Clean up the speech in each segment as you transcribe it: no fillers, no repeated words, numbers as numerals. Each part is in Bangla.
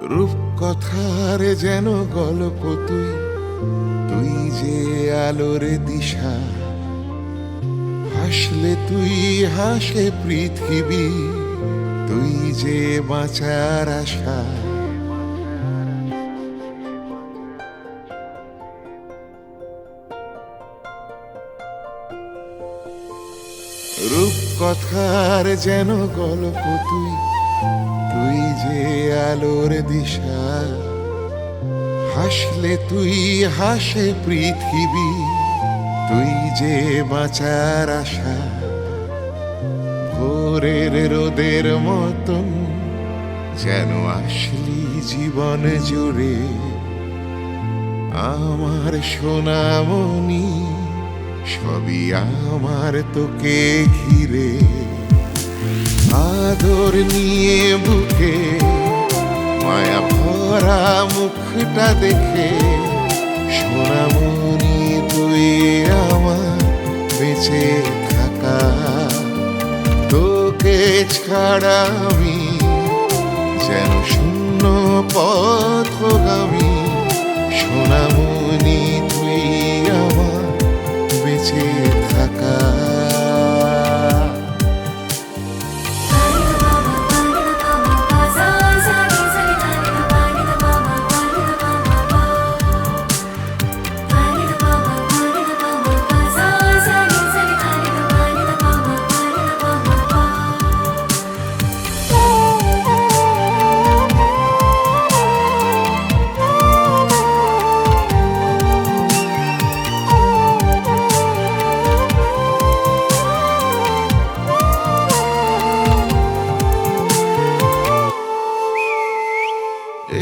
রূপকথার যেন গল্প তুই, তুই যে আলোর দিশা। হাসলে তুই হাসে পৃথিবী, তুই যে বাঁচার আশা। রূপকথার যেন গল্প তুই, তুই যে আলোর দিশা। হাসলে তুই হাসে পৃথিবী, তুই যে বাঁচার আশা। ভোরের রোদের মতন যেন আসলি জীবন জুড়ে, আমার সোনামণি সবই আমার তোকে ঘিরে। আদর নিয়ে বুকে মায়া ভরা মুখটা দেখে, সোনামণি তুই আমার বেঁচে থাকা। তোকে ছাড়া আমি যেন শূন্য পথগামী, সোনামণি তুই আমার বেঁচে থাকা।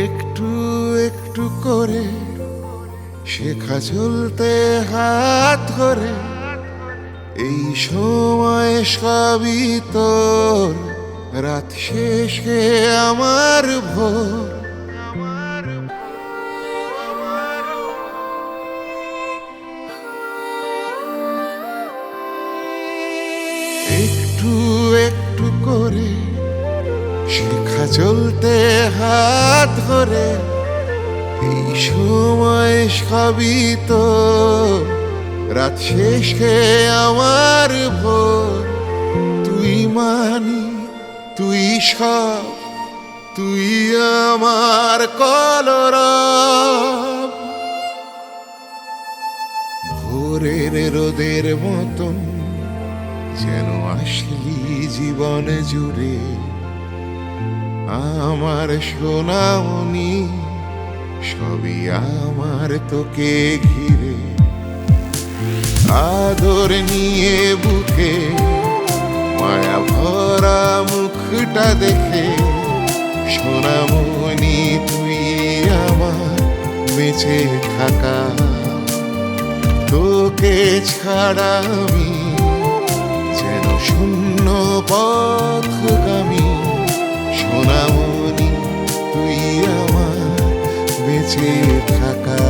একটু একটু করে শেখা চলতে হাত ধরে, এই সময় সবই তোর, রাত শেষে আমার ভোর। একটু একটু করে শেখা চলতে হাত ধরে, এই সময় সবই তো, রাত শেষে আমার ভোর। তুই মানি তুই সব, তুই আমার কলরব। ভোরের রোদের মতন যেন আসলি জীবন জুড়ে, আমার সোনামণি সবই আমার তোকে ঘিরে। আদর নিয়ে বুকে মায়া ভরা মুখটা দেখে, সোনামণি তুই আমার বেঁচে থাকা। তোকে ছাড়া আমি যেন শূন্য পথগামী, সোনামণি তুই আমার বেঁচে থাকা।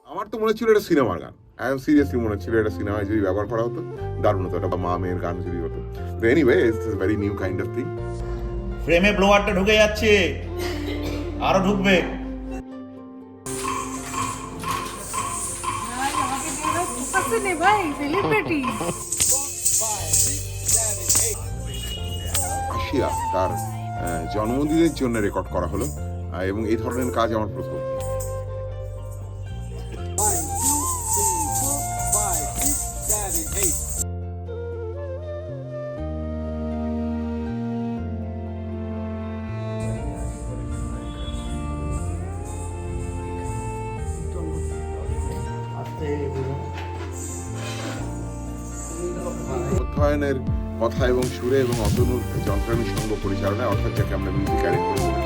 আমার তো মনে ছিল এটা সিনেমার গান, একদম সিরিয়াসলি মনে ছিল এটা সিনেমায় যদি ব্যবহার করা হতো দারুণ হতো, এটা মা মেয়ের গান যদি হতো। তো anyway it's very new kind of thing. ফ্রেমে ব্লোয়ারটা ঢুকে যাচ্ছে, আরো ঢুকবে। আশিয়া তার জন্মদিনের জন্য রেকর্ড করা হলো, এবং এই ধরনের কাজ আমার প্রথম। আস্তে অধ্যয়নের কথা এবং সুরে এবং অতনুর যন্ত্রাংশ সঙ্গ পরিচালনায়, অর্থাৎ যাকে আমরা মিউজিক অ্যারেঞ্জমেন্ট